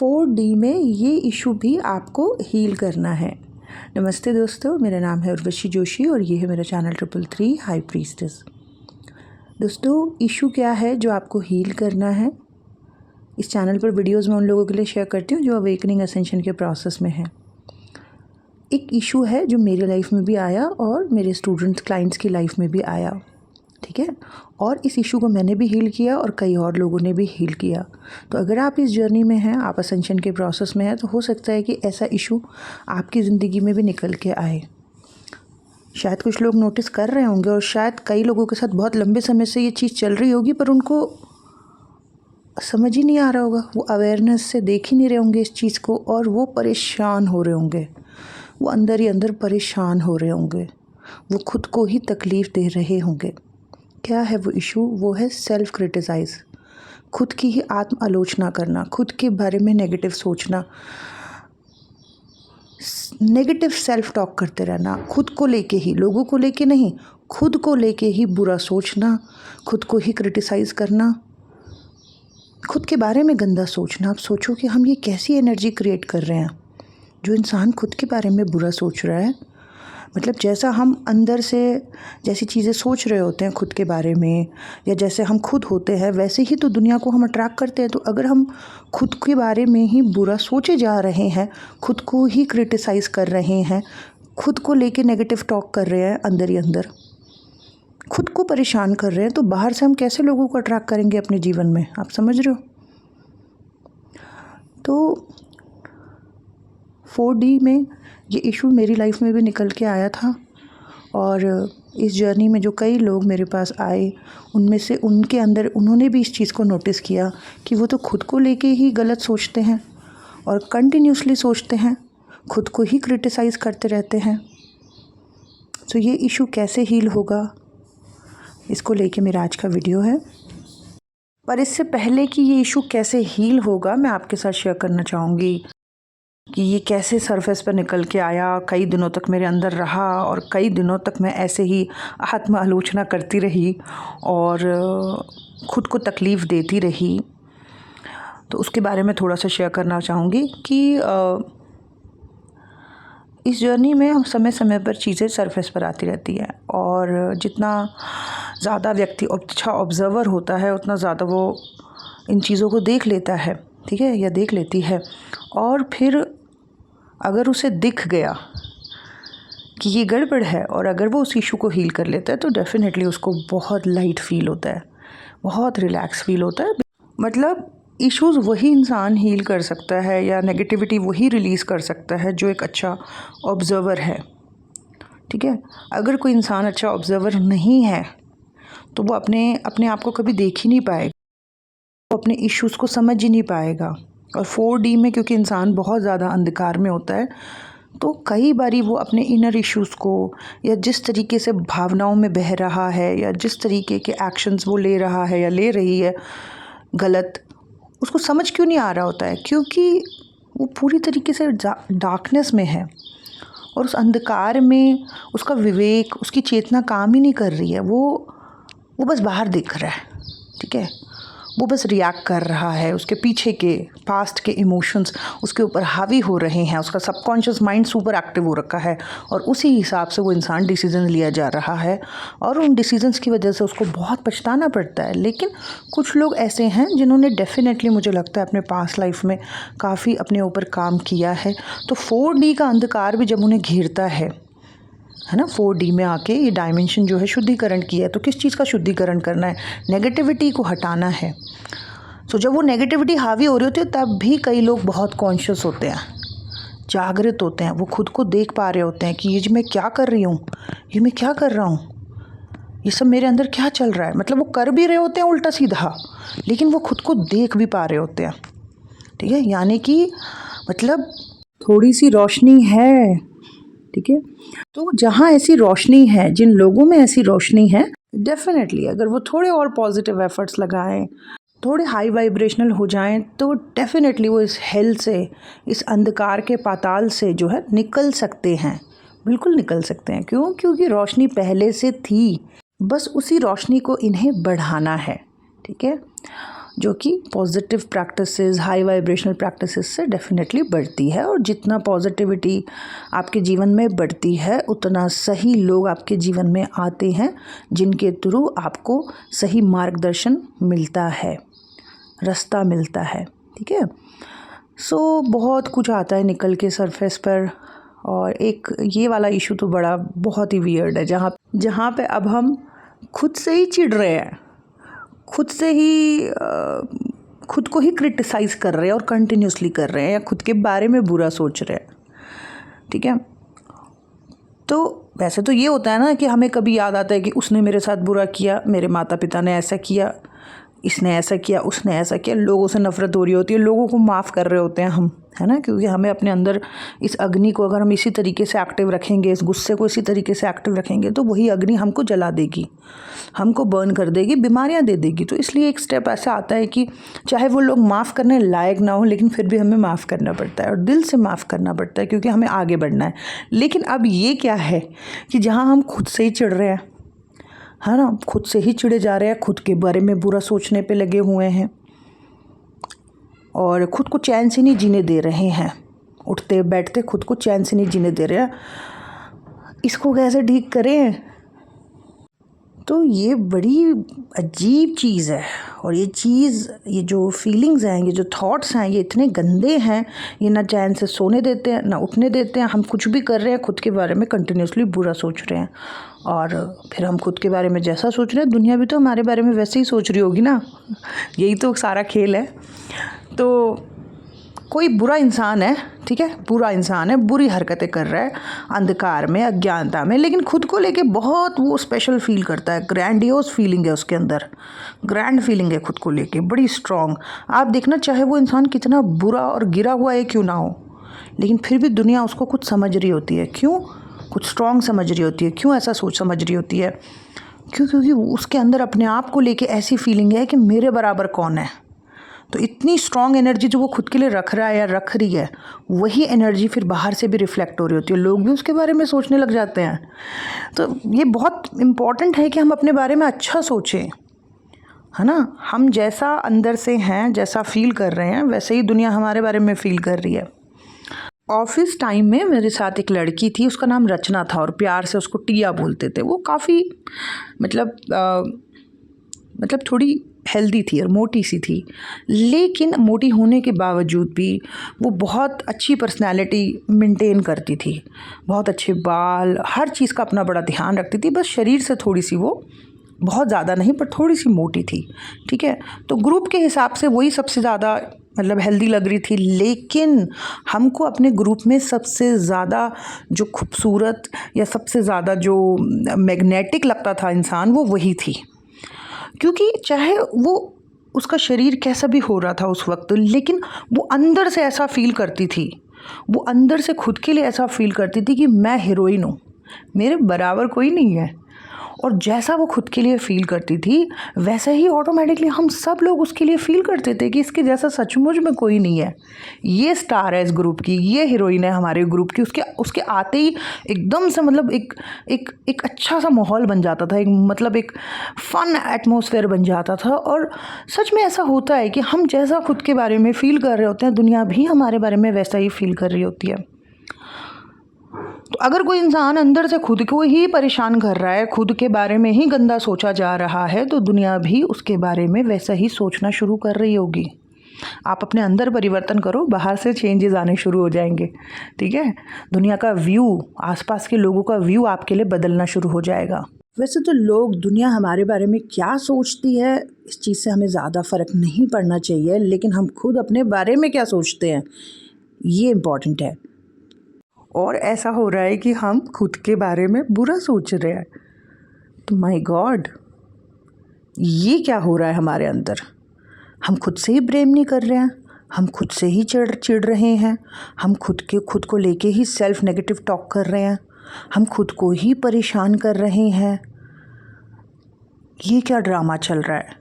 4D में ये issue भी आपको हील करना है। नमस्ते दोस्तों, मेरा नाम है उर्वशी जोशी और ये है मेरा चैनल 333 हाई प्रीस्टेस। दोस्तों, इशू क्या है जो आपको हील करना है? इस चैनल पर वीडियोस मैं उन लोगों के लिए शेयर करती हूँ जो अवेकनिंग असेंशन के प्रोसेस में हैं। एक इशू है जो मेरी लाइफ में भी आया और मेरे स्टूडेंट्स क्लाइंट्स की लाइफ में भी आया, ठीक है। और इस इशू को मैंने भी हील किया और कई और लोगों ने भी हील किया। तो अगर आप इस जर्नी में हैं, आप असेंशन के प्रोसेस में हैं, तो हो सकता है कि ऐसा इशू आपकी ज़िंदगी में भी निकल के आए। शायद कुछ लोग नोटिस कर रहे होंगे और शायद कई लोगों के साथ बहुत लंबे समय से ये चीज़ चल रही होगी, पर उनको समझ ही नहीं आ रहा होगा, वो अवेयरनेस से देख ही नहीं रहे होंगे इस चीज़ को और वो परेशान हो रहे होंगे, वो अंदर ही अंदर परेशान हो रहे होंगे, वो खुद को ही तकलीफ़ दे रहे होंगे। क्या है वो इशू? वो है सेल्फ क्रिटिसाइज़, खुद की ही आत्म आलोचना करना, खुद के बारे में नेगेटिव सोचना, नेगेटिव सेल्फ टॉक करते रहना, खुद को लेके ही, लोगों को लेके नहीं, खुद को लेके ही बुरा सोचना, खुद को ही क्रिटिसाइज़ करना, खुद के बारे में गंदा सोचना। आप सोचो कि हम ये कैसी एनर्जी क्रिएट कर रहे हैं। जो इंसान खुद के बारे में बुरा सोच रहा है, मतलब जैसा हम अंदर से जैसी चीज़ें सोच रहे होते हैं खुद के बारे में, या जैसे हम खुद होते हैं वैसे ही तो दुनिया को हम अट्रैक्ट करते हैं। तो अगर हम खुद के बारे में ही बुरा सोचे जा रहे हैं, खुद को ही क्रिटिसाइज़ कर रहे हैं, खुद को लेके नेगेटिव टॉक कर रहे हैं, अंदर ही अंदर खुद को परेशान कर रहे हैं, तो बाहर से हम कैसे लोगों को अट्रैक्ट करेंगे अपने जीवन में? आप समझ रहे हो? तो 4D में ये इशू मेरी लाइफ में भी निकल के आया था और इस जर्नी में जो कई लोग मेरे पास आए, उनमें से उनके अंदर उन्होंने भी इस चीज़ को नोटिस किया कि वो तो खुद को लेके ही गलत सोचते हैं और कंटिन्यूसली सोचते हैं, खुद को ही क्रिटिसाइज़ करते रहते हैं। तो ये इशू कैसे हील होगा, इसको लेके मेरा आज का वीडियो है। पर इससे पहले कि ये इशू कैसे हील होगा, मैं आपके साथ शेयर करना चाहूँगी कि ये कैसे सरफेस पर निकल के आया, कई दिनों तक मेरे अंदर रहा और कई दिनों तक मैं ऐसे ही आत्म आलोचना करती रही और खुद को तकलीफ़ देती रही। तो उसके बारे में थोड़ा सा शेयर करना चाहूँगी कि इस जर्नी में हम समय समय पर चीज़ें सरफेस पर आती रहती हैं और जितना ज़्यादा व्यक्ति अच्छा ऑब्ज़र्वर होता है, उतना ज़्यादा वो इन चीज़ों को देख लेता है, ठीक है, या देख लेती है। और फिर अगर उसे दिख गया कि ये गड़बड़ है और अगर वो उस इशू को हील कर लेता है, तो डेफ़िनेटली उसको बहुत लाइट फ़ील होता है, बहुत रिलैक्स फ़ील होता है। मतलब इश्यूज़ वही इंसान हील कर सकता है या नेगेटिविटी वही रिलीज़ कर सकता है जो एक अच्छा ऑब्ज़र्वर है, ठीक है। अगर कोई इंसान अच्छा ऑब्ज़र्वर नहीं है तो वो अपने आप को कभी देख ही नहीं पाएगा, वो अपने इश्यूज़ को समझ ही नहीं पाएगा। और 4D में क्योंकि इंसान बहुत ज़्यादा अंधकार में होता है, तो कई बारी वो अपने इनर इश्यूज़ को, या जिस तरीके से भावनाओं में बह रहा है, या जिस तरीके के एक्शंस वो ले रहा है या ले रही है गलत, उसको समझ क्यों नहीं आ रहा होता है? क्योंकि वो पूरी तरीके से डार्कनेस में है और उस अंधकार में उसका विवेक, उसकी चेतना काम ही नहीं कर रही है। वो बस बाहर देख रहा है, ठीक है, वो बस रिएक्ट कर रहा है, उसके पीछे के पास्ट के इमोशंस उसके ऊपर हावी हो रहे हैं, उसका सबकॉन्शियस माइंड सुपर एक्टिव हो रखा है और उसी हिसाब से वो इंसान डिसीजन लिया जा रहा है और उन डिसीजंस की वजह से उसको बहुत पछताना पड़ता है। लेकिन कुछ लोग ऐसे हैं जिन्होंने डेफिनेटली, मुझे लगता है, अपने पास्ट लाइफ में काफ़ी अपने ऊपर काम किया है। तो 4D का अंधकार भी जब उन्हें घेरता है ना, 4D में आके ये डायमेंशन जो है शुद्धिकरण की है, तो किस चीज़ का शुद्धिकरण करना है? नेगेटिविटी को हटाना है। तो जब वो नेगेटिविटी हावी हो रही होती है तब भी कई लोग बहुत कॉन्शियस होते हैं, जागृत होते हैं, वो खुद को देख पा रहे होते हैं कि ये जो मैं क्या कर रही हूँ, ये मैं क्या कर रहा हूँ, ये सब मेरे अंदर क्या चल रहा है। मतलब वो कर भी रहे होते हैं उल्टा सीधा, लेकिन वो खुद को देख भी पा रहे होते हैं, ठीक है। यानी कि मतलब थोड़ी सी रोशनी है, ठीक है। तो जहाँ ऐसी रोशनी है, जिन लोगों में ऐसी रोशनी है, डेफिनेटली अगर वो थोड़े और पॉजिटिव एफर्ट्स लगाएं, थोड़े हाई वाइब्रेशनल हो जाएं, तो डेफिनेटली वो इस हेल से, इस अंधकार के पाताल से जो है निकल सकते हैं, बिल्कुल निकल सकते हैं। क्यों? क्योंकि रोशनी पहले से थी, बस उसी रोशनी को इन्हें बढ़ाना है, ठीक है। जो कि positive practices, high vibrational practices से डेफिनेटली बढ़ती है। और जितना पॉजिटिविटी आपके जीवन में बढ़ती है उतना सही लोग आपके जीवन में आते हैं, जिनके थ्रू आपको सही मार्गदर्शन मिलता है, रास्ता मिलता है। ठीक है, सो बहुत कुछ आता है निकल के सरफेस पर। और एक ये वाला इशू तो बड़ा बहुत ही वियर्ड है, जहाँ पे अब हम खुद से ही चिढ़ रहे हैं, खुद से ही खुद को ही क्रिटिसाइज़ कर रहे हैं और कंटिन्यूसली कर रहे हैं, या खुद के बारे में बुरा सोच रहे हैं। ठीक है, तो वैसे तो ये होता है ना कि हमें कभी याद आता है कि उसने मेरे साथ बुरा किया, मेरे माता पिता ने ऐसा किया, इसने ऐसा किया, उसने ऐसा किया, लोगों से नफ़रत हो रही होती है, लोगों को माफ़ कर रहे होते हैं हम, है ना, क्योंकि हमें अपने अंदर इस अग्नि को अगर हम इसी तरीके से एक्टिव रखेंगे, इस गुस्से को इसी तरीके से एक्टिव रखेंगे, तो वही अग्नि हमको जला देगी, हमको बर्न कर देगी, बीमारियां दे देगी। तो इसलिए एक स्टेप ऐसा आता है कि चाहे वो लोग माफ़ करने लायक ना हो, लेकिन फिर भी हमें माफ़ करना पड़ता है और दिल से माफ़ करना पड़ता है, क्योंकि हमें आगे बढ़ना है। लेकिन अब ये क्या है कि जहाँ हम खुद से ही चिढ़ रहे हैं, है ना, खुद से ही चिढ़े जा रहे हैं, खुद के बारे में बुरा सोचने पे लगे हुए हैं और खुद को चैन से नहीं जीने दे रहे हैं, उठते बैठते खुद को चैन से नहीं जीने दे रहे हैं। इसको कैसे ठीक करें? तो ये बड़ी अजीब चीज़ है। और ये जो फीलिंग्स हैं, ये जो थॉट्स हैं, ये इतने गंदे हैं, ये ना चैन से सोने देते हैं, ना उठने देते हैं। हम कुछ भी कर रहे हैं, खुद के बारे में कंटिन्यूसली बुरा सोच रहे हैं, और फिर हम खुद के बारे में जैसा सोच रहे हैं, दुनिया भी तो हमारे बारे में वैसे ही सोच रही होगी ना। यही तो सारा खेल है। तो कोई बुरा इंसान है, ठीक है, बुरा इंसान है, बुरी हरकतें कर रहा है अंधकार में, अज्ञानता में, लेकिन खुद को लेके बहुत वो स्पेशल फील करता है, ग्रैंडियोस फीलिंग है उसके अंदर, ग्रैंड फीलिंग है खुद को लेके, बड़ी स्ट्रॉन्ग। आप देखना, चाहे वो इंसान कितना बुरा और गिरा हुआ है क्यों ना हो, लेकिन फिर भी दुनिया उसको कुछ समझ रही होती है। क्यों? कुछ स्ट्रॉन्ग समझ रही होती है। क्यों ऐसा सोच समझ रही होती है? क्योंकि उसके अंदर अपने आप को लेके ऐसी फीलिंग है कि मेरे बराबर कौन है। तो इतनी स्ट्रॉन्ग एनर्जी जो वो खुद के लिए रख रहा है या रख रही है, वही एनर्जी फिर बाहर से भी रिफ्लेक्ट हो रही होती है, लोग भी उसके बारे में सोचने लग जाते हैं। तो ये बहुत इम्पॉर्टेंट है कि हम अपने बारे में अच्छा सोचें, है ना। हम जैसा अंदर से हैं, जैसा फील कर रहे हैं, वैसे ही दुनिया हमारे बारे में फील कर रही है। ऑफिस टाइम में मेरे साथ एक लड़की थी, उसका नाम रचना था और प्यार से उसको टिया बोलते थे। वो काफ़ी मतलब थोड़ी हेल्दी थी और मोटी सी थी, लेकिन मोटी होने के बावजूद भी वो बहुत अच्छी पर्सनैलिटी मेंटेन करती थी, बहुत अच्छे बाल, हर चीज़ का अपना बड़ा ध्यान रखती थी। बस शरीर से थोड़ी सी वो, बहुत ज़्यादा नहीं पर थोड़ी सी मोटी थी, ठीक है। तो ग्रुप के हिसाब से वही सबसे ज़्यादा हेल्दी लग रही थी, लेकिन हमको अपने ग्रुप में सबसे ज़्यादा जो खूबसूरत या सबसे ज़्यादा जो मैग्नेटिक लगता था इंसान, वो वही थी। क्योंकि चाहे वो उसका शरीर कैसा भी हो रहा था उस वक्त, लेकिन वो अंदर से ऐसा फील करती थी, वो अंदर से खुद के लिए ऐसा फील करती थी कि मैं हीरोइन हूँ, मेरे बराबर कोई नहीं है। और जैसा वो खुद के लिए फ़ील करती थी, वैसा ही ऑटोमेटिकली हम सब लोग उसके लिए फ़ील करते थे कि इसके जैसा सचमुच में कोई नहीं है, ये स्टार है इस ग्रुप की, ये हीरोइन है हमारे ग्रुप की। उसके आते ही एकदम से एक अच्छा सा माहौल बन जाता था, एक फ़न एटमॉस्फेयर बन जाता था। और सच में ऐसा होता है कि हम जैसा खुद के बारे में फ़ील कर रहे होते हैं, दुनिया भी हमारे बारे में वैसा ही फ़ील कर रही होती है। तो अगर कोई इंसान अंदर से खुद को ही परेशान कर रहा है, खुद के बारे में ही गंदा सोचा जा रहा है, तो दुनिया भी उसके बारे में वैसा ही सोचना शुरू कर रही होगी। आप अपने अंदर परिवर्तन करो, बाहर से चेंजेस आने शुरू हो जाएंगे, ठीक है। दुनिया का व्यू, आसपास के लोगों का व्यू आपके लिए बदलना शुरू हो जाएगा। वैसे तो लोग, दुनिया हमारे बारे में क्या सोचती है, इस चीज़ से हमें ज़्यादा फ़र्क नहीं पड़ना चाहिए, लेकिन हम खुद अपने बारे में क्या सोचते हैं, ये इम्पॉर्टेंट है। और ऐसा हो रहा है कि हम खुद के बारे में बुरा सोच रहे हैं। तो माय गॉड, ये क्या हो रहा है हमारे अंदर? हम खुद से ही ब्लेम नहीं कर रहे हैं, हम खुद से ही चिढ़ रहे हैं, हम खुद को लेके ही सेल्फ नेगेटिव टॉक कर रहे हैं, हम खुद को ही परेशान कर रहे हैं। ये क्या ड्रामा चल रहा है?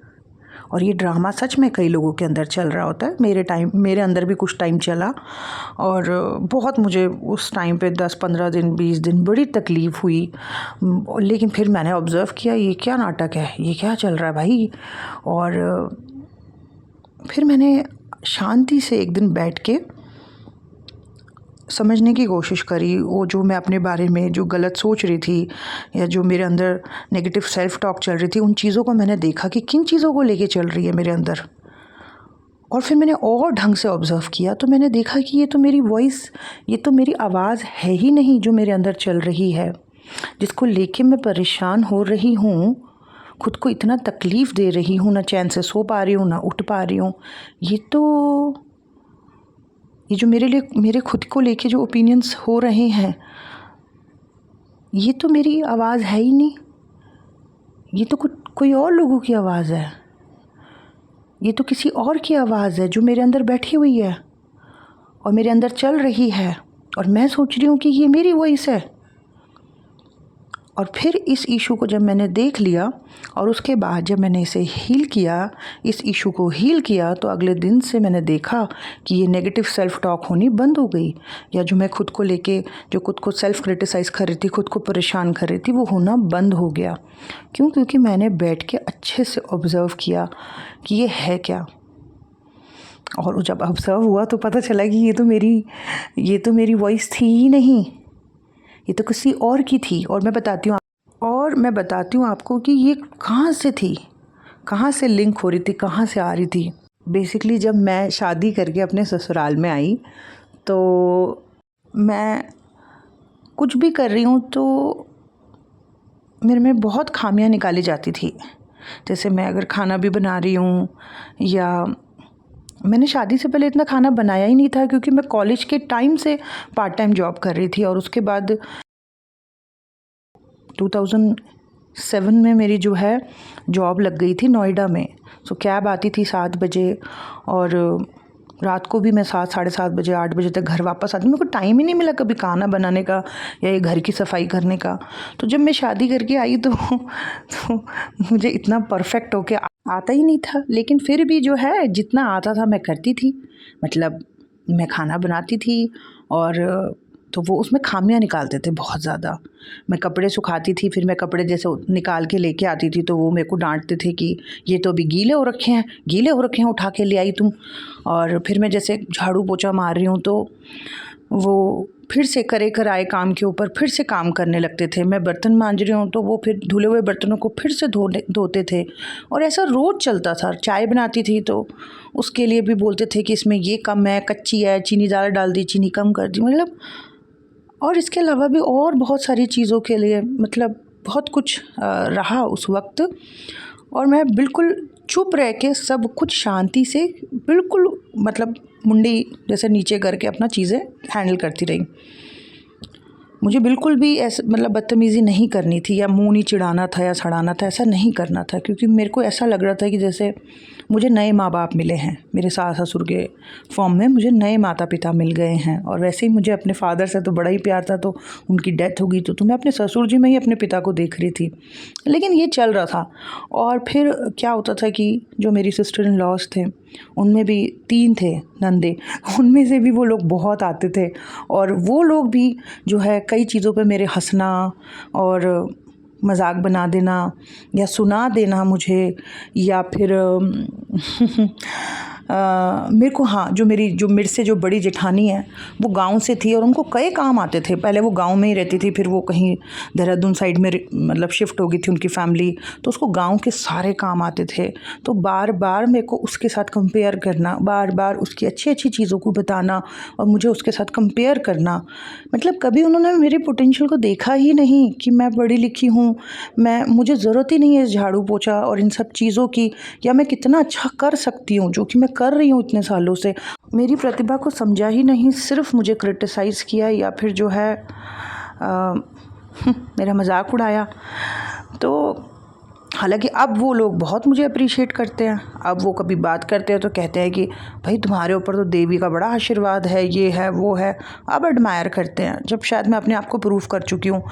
और ये ड्रामा सच में कई लोगों के अंदर चल रहा होता है। मेरे अंदर भी कुछ टाइम चला, और बहुत मुझे उस टाइम पे 10-15 दिन 20 दिन बड़ी तकलीफ़ हुई। लेकिन फिर मैंने ऑब्ज़र्व किया, ये क्या नाटक है, ये क्या चल रहा है भाई। और फिर मैंने शांति से एक दिन बैठ के समझने की कोशिश करी, वो जो मैं अपने बारे में जो गलत सोच रही थी या जो मेरे अंदर नेगेटिव सेल्फ टॉक चल रही थी, उन चीज़ों को मैंने देखा कि किन चीज़ों को लेके चल रही है मेरे अंदर। और फिर मैंने और ढंग से ऑब्ज़र्व किया तो मैंने देखा कि ये तो मेरी वॉइस, ये तो मेरी आवाज़ है ही नहीं जो मेरे अंदर चल रही है, जिसको लेके मैं परेशान हो रही हूँ, खुद को इतना तकलीफ़ दे रही हूँ, ना चैन से सो पा रही हूँ, ना उठ पा रही हूँ। ये जो मेरे खुद को लेके जो ओपिनियंस हो रहे हैं, ये तो मेरी आवाज़ है ही नहीं, ये तो कोई और लोगों की आवाज़ है, ये तो किसी और की आवाज़ है जो मेरे अंदर बैठी हुई है और मेरे अंदर चल रही है, और मैं सोच रही हूँ कि ये मेरी वॉइस है। और फिर इस इशू को जब मैंने देख लिया और उसके बाद जब मैंने इसे हील किया, इस इशू को हील किया, तो अगले दिन से मैंने देखा कि ये नेगेटिव सेल्फ टॉक होनी बंद हो गई, या जो मैं खुद को लेके जो खुद को सेल्फ क्रिटिसाइज़ कर रही थी, खुद को परेशान कर रही थी, वो होना बंद हो गया। क्यों? क्योंकि मैंने बैठ के अच्छे से ऑब्ज़र्व किया कि ये है क्या। और जब ऑब्ज़र्व हुआ तो पता चला कि ये तो मेरी वॉइस थी ही नहीं, ये तो किसी और की थी। और मैं बताती हूँ आपको कि ये कहाँ से थी, कहाँ से लिंक हो रही थी, कहाँ से आ रही थी। बेसिकली जब मैं शादी करके अपने ससुराल में आई तो मैं कुछ भी कर रही हूँ तो मेरे में बहुत खामियां निकाली जाती थी। जैसे मैं अगर खाना भी बना रही हूँ, या मैंने शादी से पहले इतना खाना बनाया ही नहीं था, क्योंकि मैं कॉलेज के टाइम से पार्ट टाइम जॉब कर रही थी। और उसके बाद 2007 में मेरी जो है जॉब लग गई थी नोएडा में। सो कैब आती थी 7 बजे, और रात को भी मैं 7, साढ़े 7 बजे, 8 बजे तक घर वापस आती। मेरे को टाइम ही नहीं मिला कभी खाना बनाने का या ये घर की सफाई करने का। तो जब मैं शादी करके आई तो मुझे इतना परफेक्ट होके आता ही नहीं था, लेकिन फिर भी जो है जितना आता था मैं करती थी। मतलब मैं खाना बनाती थी, और तो वो उसमें खामियां निकालते थे बहुत ज़्यादा। मैं कपड़े सुखाती थी, फिर मैं कपड़े जैसे निकाल के लेके आती थी तो वो मेरे को डांटते थे कि ये तो अभी गीले हो रखे हैं, उठा के ले आई तुम। और फिर मैं जैसे झाड़ू पोछा मार रही हूँ तो वो फिर से करे कराए काम के ऊपर फिर से काम करने लगते थे। मैं बर्तन मांज रही हूँ तो वो फिर धुले हुए बर्तनों को फिर से धोते थे, और ऐसा रोज़ चलता था। चाय बनाती थी तो उसके लिए भी बोलते थे कि इसमें ये कम है, कच्ची है, चीनी ज़्यादा डाल दी, चीनी कम कर दी, मतलब। और इसके अलावा भी और बहुत सारी चीज़ों के लिए मतलब बहुत कुछ रहा उस वक्त। और मैं बिल्कुल चुप रह के सब कुछ शांति से बिल्कुल मतलब मुंडी जैसे नीचे करके अपना चीज़ें हैंडल करती रही। मुझे बिल्कुल भी ऐसे मतलब बदतमीज़ी नहीं करनी थी, या मुंह नहीं चिढ़ाना था या सड़ाना था, ऐसा नहीं करना था। क्योंकि मेरे को ऐसा लग रहा था कि जैसे मुझे नए माँ बाप मिले हैं, मेरे सास ससुर के फॉर्म में मुझे नए माता पिता मिल गए हैं। और वैसे ही मुझे अपने फादर से तो बड़ा ही प्यार था, तो उनकी डेथ हो गई तो मैं अपने ससुर जी में ही अपने पिता को देख रही थी। लेकिन ये चल रहा था। और फिर क्या होता था कि जो मेरी सिस्टर इन लॉज थे उनमें भी 3 थे नंदे, उनमें से भी वो लोग बहुत आते थे। और वो लोग भी जो है कई चीज़ों पे मेरे हंसना और मजाक बना देना या सुना देना मुझे, या फिर मेरे को, हाँ, जो मेरे से जो बड़ी जेठानी है वो गांव से थी और उनको कई काम आते थे। पहले वो गांव में ही रहती थी, फिर वो कहीं देहरादून साइड में मतलब शिफ्ट हो गई थी उनकी फैमिली, तो उसको गांव के सारे काम आते थे। तो बार बार मेरे को उसके साथ कंपेयर करना, बार बार उसकी अच्छी अच्छी चीज़ों को बताना और मुझे उसके साथ कंपेयर करना। मतलब कभी उन्होंने मेरे पोटेंशियल को देखा ही नहीं कि मैं पढ़ी लिखी हूँ, मुझे ज़रूरत ही नहीं है इस झाड़ू पोछा और इन सब चीज़ों की, या मैं कितना अच्छा कर सकती हूँ जो कि मैं कर रही हूँ इतने सालों से। मेरी प्रतिभा को समझा ही नहीं, सिर्फ मुझे क्रिटिसाइज़ किया, या फिर जो है मेरा मजाक उड़ाया। तो हालांकि अब वो लोग बहुत मुझे अप्रिशिएट करते हैं। अब वो कभी बात करते हैं तो कहते हैं कि भाई तुम्हारे ऊपर तो देवी का बड़ा आशीर्वाद है, ये है वो है। अब एडमायर करते हैं, जब शायद मैं अपने आप को प्रूव कर चुकी हूँ।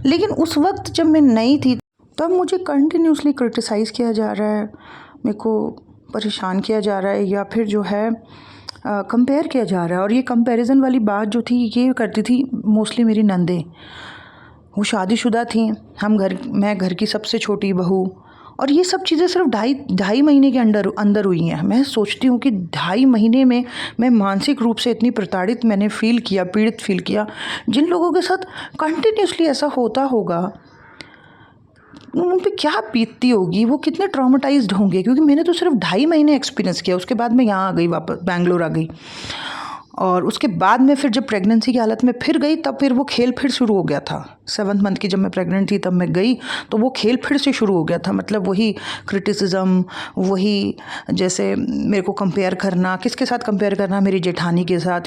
लेकिन उस वक्त जब मैं नई थी तब मुझे कंटिन्यूसली क्रिटिसाइज़ किया जा रहा है, मेरे को परेशान किया जा रहा है, या फिर जो है कंपेयर किया जा रहा है। और ये कंपैरिजन वाली बात जो थी ये करती थी मोस्टली मेरी नंदें। वो शादीशुदा थी, मैं घर की सबसे छोटी बहू, और ये सब चीज़ें सिर्फ ढाई महीने के अंदर हुई हैं। मैं सोचती हूँ कि 2.5 महीने में मैं मानसिक रूप से इतनी प्रताड़ित मैंने पीड़ित फील किया। जिन लोगों के साथ कंटिन्यूसली ऐसा होता होगा, उन पे क्या बीतती होगी, वो कितने ट्रॉमेटाइज्ड होंगे। क्योंकि मैंने तो सिर्फ 2.5 महीने एक्सपीरियंस किया, उसके बाद मैं यहाँ आ गई, वापस बैंगलोर आ गई। और उसके बाद में फिर जब प्रेगनेंसी की हालत में फिर गई, तब फिर वो खेल फिर शुरू हो गया था। 7th मंथ की जब मैं प्रेग्नेंट थी तब मैं गई, तो वो खेल फिर से शुरू हो गया था। मतलब वही क्रिटिसिज्म, वही जैसे मेरे को कंपेयर करना, किसके साथ कंपेयर करना, मेरी जेठानी के साथ,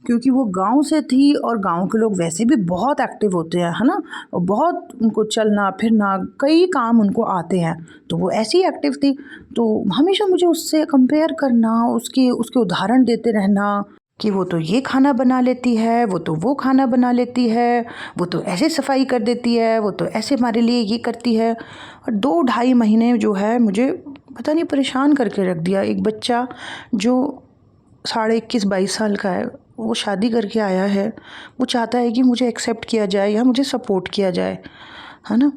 क्योंकि वो गांव से थी और गांव के लोग वैसे भी बहुत एक्टिव होते हैं, है ना, और बहुत उनको चलना फिरना, कई काम उनको आते हैं, तो वो ऐसी एक्टिव थी। तो हमेशा मुझे उससे कंपेयर करना, उसके उदाहरण देते रहना कि वो तो ये खाना बना लेती है, वो तो वो खाना बना लेती है, वो तो ऐसे सफाई कर देती है, वो तो ऐसे हमारे लिए ये करती है। और 2-2.5 महीने जो है मुझे पता नहीं परेशान करके रख दिया। एक बच्चा जो 21-22 साल का है, वो शादी करके आया है, वो चाहता है कि मुझे एक्सेप्ट किया जाए या मुझे सपोर्ट किया जाए, है ना,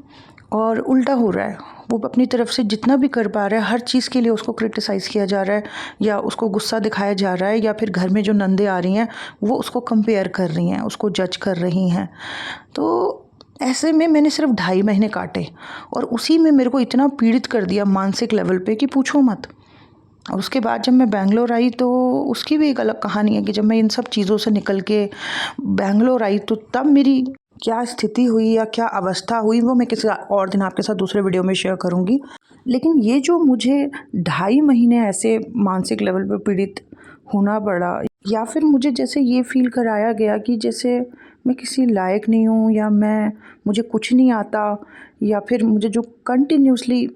और उल्टा हो रहा है। वो अपनी तरफ से जितना भी कर पा रहा है, हर चीज़ के लिए उसको क्रिटिसाइज़ किया जा रहा है, या उसको गुस्सा दिखाया जा रहा है, या फिर घर में जो नंदे आ रही हैं वो उसको कंपेयर कर रही हैं, उसको जज कर रही हैं। तो ऐसे में मैंने सिर्फ 2.5 महीने काटे, और उसी में मेरे को इतना पीड़ित कर दिया मानसिक लेवल पे कि पूछो मत। और उसके बाद जब मैं बैंगलोर आई तो उसकी भी एक अलग कहानी है कि जब मैं इन सब चीज़ों से निकल के बैंगलोर आई तो तब मेरी क्या स्थिति हुई या क्या अवस्था हुई, वो मैं किसी और दिन आपके साथ दूसरे वीडियो में शेयर करूँगी। लेकिन ये जो मुझे 2.5 महीने ऐसे मानसिक लेवल पे पीड़ित होना पड़ा, या फिर मुझे जैसे ये फील कराया गया कि जैसे मैं किसी लायक नहीं हूँ, या मुझे कुछ नहीं आता, या फिर मुझे जो कंटिन्यूसली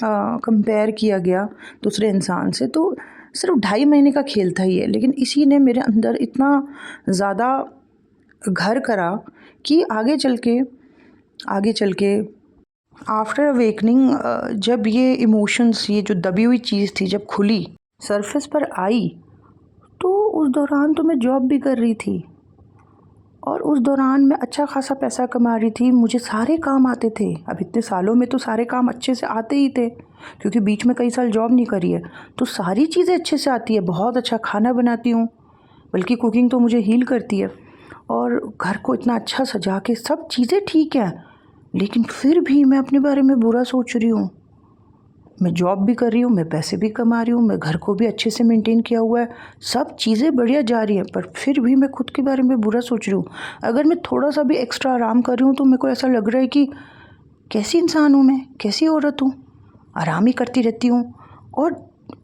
कंपेयर किया गया दूसरे इंसान से, तो सिर्फ 2.5 महीने का खेल था ये। लेकिन इसी ने मेरे अंदर इतना ज़्यादा घर करा कि आगे चल के आफ्टर अवेकनिंग, जब ये इमोशंस, ये जो दबी हुई चीज़ थी, जब खुली, सरफेस पर आई, तो उस दौरान तो मैं जॉब भी कर रही थी, और उस दौरान मैं अच्छा खासा पैसा कमा रही थी, मुझे सारे काम आते थे। अब इतने सालों में तो सारे काम अच्छे से आते ही थे, क्योंकि बीच में कई साल जॉब नहीं करी है, तो सारी चीज़ें अच्छे से आती है। बहुत अच्छा खाना बनाती हूँ, बल्कि कुकिंग तो मुझे हील करती है, और घर को इतना अच्छा सजा के सब चीज़ें ठीक हैं। लेकिन फिर भी मैं अपने बारे में बुरा सोच रही हूँ। मैं जॉब भी कर रही हूँ, मैं पैसे भी कमा रही हूँ, मैं घर को भी अच्छे से मेंटेन किया हुआ है, सब चीज़ें बढ़िया जा रही हैं, पर फिर भी मैं खुद के बारे में बुरा सोच रही हूँ। अगर मैं थोड़ा सा भी एक्स्ट्रा आराम कर रही हूँ तो मेरे को ऐसा लग रहा है कि कैसी इंसान हूँ मैं, कैसी औरत हूँ, आराम ही करती रहती हूँ। और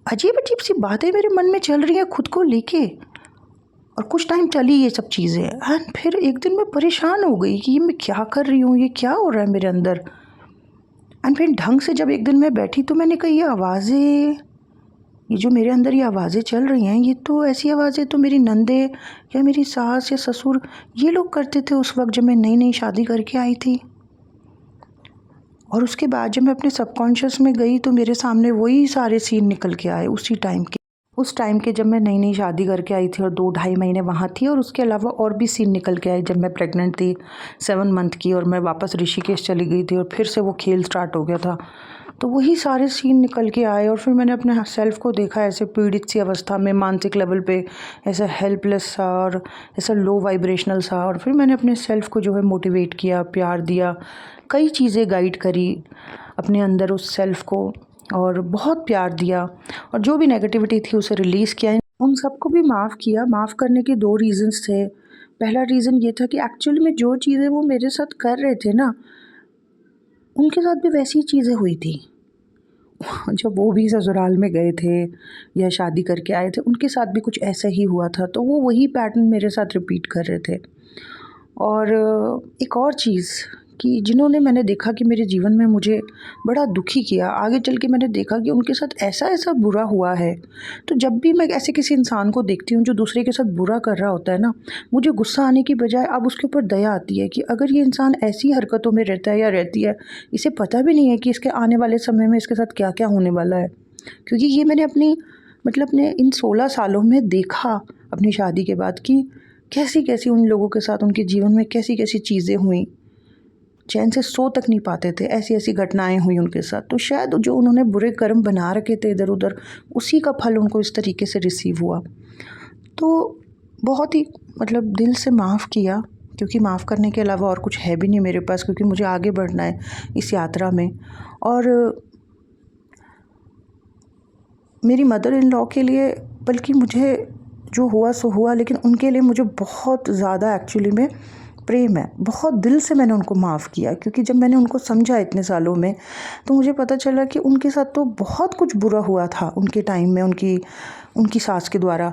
अजीब अजीब सी बातें मेरे मन में चल रही हैं खुद को लेके, और कुछ टाइम चली ये सब चीज़ें, एंड फिर एक दिन मैं परेशान हो गई कि ये मैं क्या कर रही हूँ, ये क्या हो रहा है मेरे अंदर। एंड फिर ढंग से जब एक दिन मैं बैठी तो मैंने कहा, ये जो मेरे अंदर ये आवाज़ें चल रही हैं, ये तो ऐसी आवाज़ें तो मेरी नंदे या मेरी सास या ससुर ये लोग करते थे उस वक्त जब मैं नई नई शादी करके आई थी। और उसके बाद जब मैं अपने सबकॉन्शियस में गई तो मेरे सामने वही सारे सीन निकल के आए उस टाइम के जब मैं नई नई शादी करके आई थी और 2-2.5 महीने वहाँ थी। और उसके अलावा और भी सीन निकल के आए जब मैं प्रेग्नेंट थी 7 मंथ की, और मैं वापस ऋषिकेश चली गई थी और फिर से वो खेल स्टार्ट हो गया था। तो वही सारे सीन निकल के आए, और फिर मैंने अपने सेल्फ को देखा ऐसे पीड़ित सी अवस्था में, मानसिक लेवल पे ऐसा हेल्पलेस सा और ऐसा लो वाइब्रेशनल सा। और फिर मैंने अपने सेल्फ को जो है मोटिवेट किया, प्यार दिया, कई चीज़ें गाइड करी अपने अंदर उस सेल्फ को, और बहुत प्यार दिया, और जो भी नेगेटिविटी थी उसे रिलीज़ किया। उन सबको भी माफ़ किया। माफ़ करने के 2 रीज़न्स थे। पहला रीज़न ये था कि एक्चुअली में जो चीज़ें वो मेरे साथ कर रहे थे ना, उनके साथ भी वैसी चीज़ें हुई थी। जब वो भी ससुराल में गए थे या शादी करके आए थे, उनके साथ भी कुछ ऐसा ही हुआ था, तो वो वही पैटर्न मेरे साथ रिपीट कर रहे थे। और एक और चीज़ कि जिन्होंने, मैंने देखा कि मेरे जीवन में मुझे बड़ा दुखी किया, आगे चल के मैंने देखा कि उनके साथ ऐसा बुरा हुआ है। तो जब भी मैं ऐसे किसी इंसान को देखती हूँ जो दूसरे के साथ बुरा कर रहा होता है ना, मुझे गुस्सा आने की बजाय अब उसके ऊपर दया आती है कि अगर ये इंसान ऐसी हरकतों में रहता है या रहती है, इसे पता भी नहीं है कि इसके आने वाले समय में इसके साथ क्या क्या होने वाला है। क्योंकि ये मैंने अपने इन 16 सालों में देखा अपनी शादी के बाद कि कैसी कैसी उन लोगों के साथ उनके जीवन में कैसी कैसी चीज़ें हुई। चैन से सो तक नहीं पाते थे, ऐसी ऐसी घटनाएं हुई उनके साथ। तो शायद जो उन्होंने बुरे कर्म बना रखे थे इधर उधर, उसी का फल उनको इस तरीके से रिसीव हुआ। तो बहुत ही मतलब दिल से माफ़ किया, क्योंकि माफ़ करने के अलावा और कुछ है भी नहीं मेरे पास, क्योंकि मुझे आगे बढ़ना है इस यात्रा में। और मेरी मदर इन लॉ के लिए, बल्कि मुझे जो हुआ सो हुआ, लेकिन उनके लिए मुझे बहुत ज़्यादा एक्चुअली में प्रेम है। बहुत दिल से मैंने उनको माफ़ किया, क्योंकि जब मैंने उनको समझा इतने सालों में, तो मुझे पता चला कि उनके साथ तो बहुत कुछ बुरा हुआ था उनके टाइम में, उनकी सास के द्वारा।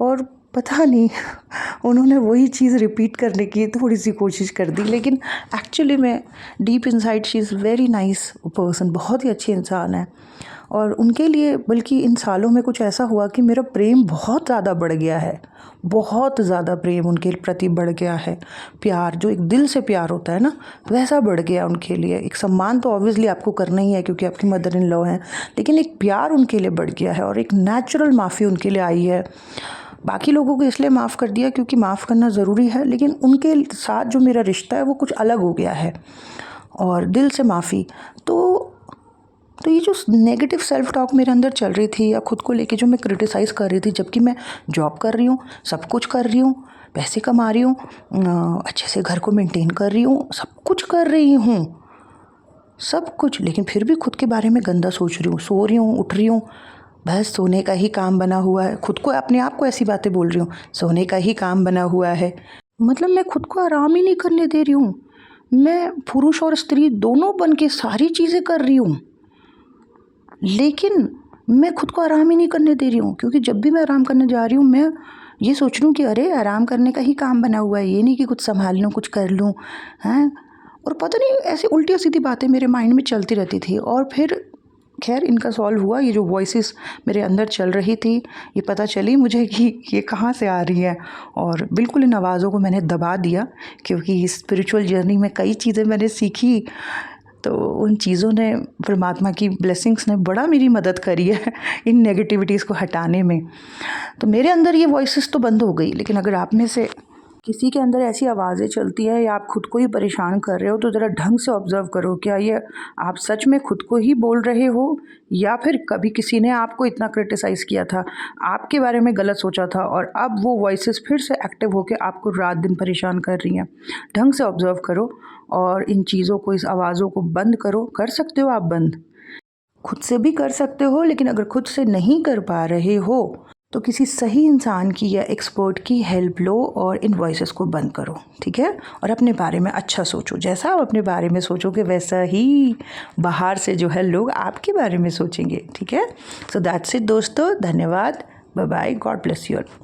और पता नहीं उन्होंने वही चीज़ रिपीट करने की थोड़ी सी कोशिश कर दी, लेकिन एक्चुअली में deep inside she is very nice person, बहुत ही अच्छी इंसान है। और उनके लिए बल्कि इन सालों में कुछ ऐसा हुआ कि मेरा प्रेम बहुत ज़्यादा बढ़ गया है, बहुत ज़्यादा प्रेम उनके प्रति बढ़ गया है। प्यार, जो एक दिल से प्यार होता है ना, वैसा बढ़ गया उनके लिए। एक सम्मान तो ऑब्वियसली आपको करना ही है क्योंकि आपकी मदर इन लॉ हैं, लेकिन एक प्यार उनके लिए बढ़ गया है और एक नेचुरल माफ़ी उनके लिए आई है। बाकी लोगों को इसलिए माफ़ कर दिया क्योंकि माफ़ करना ज़रूरी है, लेकिन उनके साथ जो मेरा रिश्ता है वो कुछ अलग हो गया है। और दिल से माफ़ी। तो ये जो नेगेटिव सेल्फ टॉक मेरे अंदर चल रही थी, या खुद को लेके जो मैं क्रिटिसाइज़ कर रही थी, जबकि मैं जॉब कर रही हूँ, सब कुछ कर रही हूँ, पैसे कमा रही हूँ, अच्छे से घर को मेंटेन कर रही हूँ, सब कुछ कर रही हूँ, सब कुछ, लेकिन फिर भी खुद के बारे में गंदा सोच रही हूँ। सो रही हूँ, उठ रही हूँ, बस सोने का ही काम बना हुआ है। खुद को, अपने आप को ऐसी बातें बोल रही हूँ, सोने का ही काम बना हुआ है। मतलब मैं खुद को आराम ही नहीं करने दे रही हूँ। मैं पुरुष और स्त्री दोनों बन के सारी चीज़ें कर रही हूँ, लेकिन मैं खुद को आराम ही नहीं करने दे रही हूँ। क्योंकि जब भी मैं आराम करने जा रही हूँ, मैं ये सोच रही हूँ कि अरे आराम करने का ही काम बना हुआ है, ये नहीं कि कुछ संभाल लूँ, कुछ कर लूँ, हैं। और पता नहीं ऐसी उल्टी सीधी बातें मेरे माइंड में चलती रहती थी। और फिर खैर इनका सॉल्व हुआ। ये जो वॉइसेस मेरे अंदर चल रही थी, ये पता चली मुझे कि ये कहाँ से आ रही है, और बिल्कुल इन आवाज़ों को मैंने दबा दिया। क्योंकि इस स्पिरिचुअल जर्नी में कई चीज़ें मैंने सीखी, तो उन चीज़ों ने, परमात्मा की ब्लेसिंग्स ने बड़ा मेरी मदद करी है इन नेगेटिविटीज़ को हटाने में। तो मेरे अंदर ये वॉइसेस तो बंद हो गई, लेकिन अगर आप में से किसी के अंदर ऐसी आवाज़ें चलती है, या आप खुद को ही परेशान कर रहे हो, तो ज़रा ढंग से ऑब्ज़र्व करो, क्या ये आप सच में खुद को ही बोल रहे हो, या फिर कभी किसी ने आपको इतना क्रिटिसाइज़ किया था, आपके बारे में गलत सोचा था, और अब वो वॉइसेस फिर से एक्टिव होकर आपको रात दिन परेशान कर रही हैं। ढंग से ऑब्ज़र्व करो और इन चीज़ों को, इस आवाज़ों को बंद करो। कर सकते हो आप बंद, खुद से भी कर सकते हो, लेकिन अगर खुद से नहीं कर पा रहे हो तो किसी सही इंसान की या एक्सपर्ट की हेल्प लो और इन वॉइसेस को बंद करो, ठीक है। और अपने बारे में अच्छा सोचो, जैसा आप अपने बारे में सोचोगे वैसा ही बाहर से जो है लोग आपके बारे में सोचेंगे, ठीक है। सो दैट्स इट दोस्तों, धन्यवाद, bye bye, God bless you all.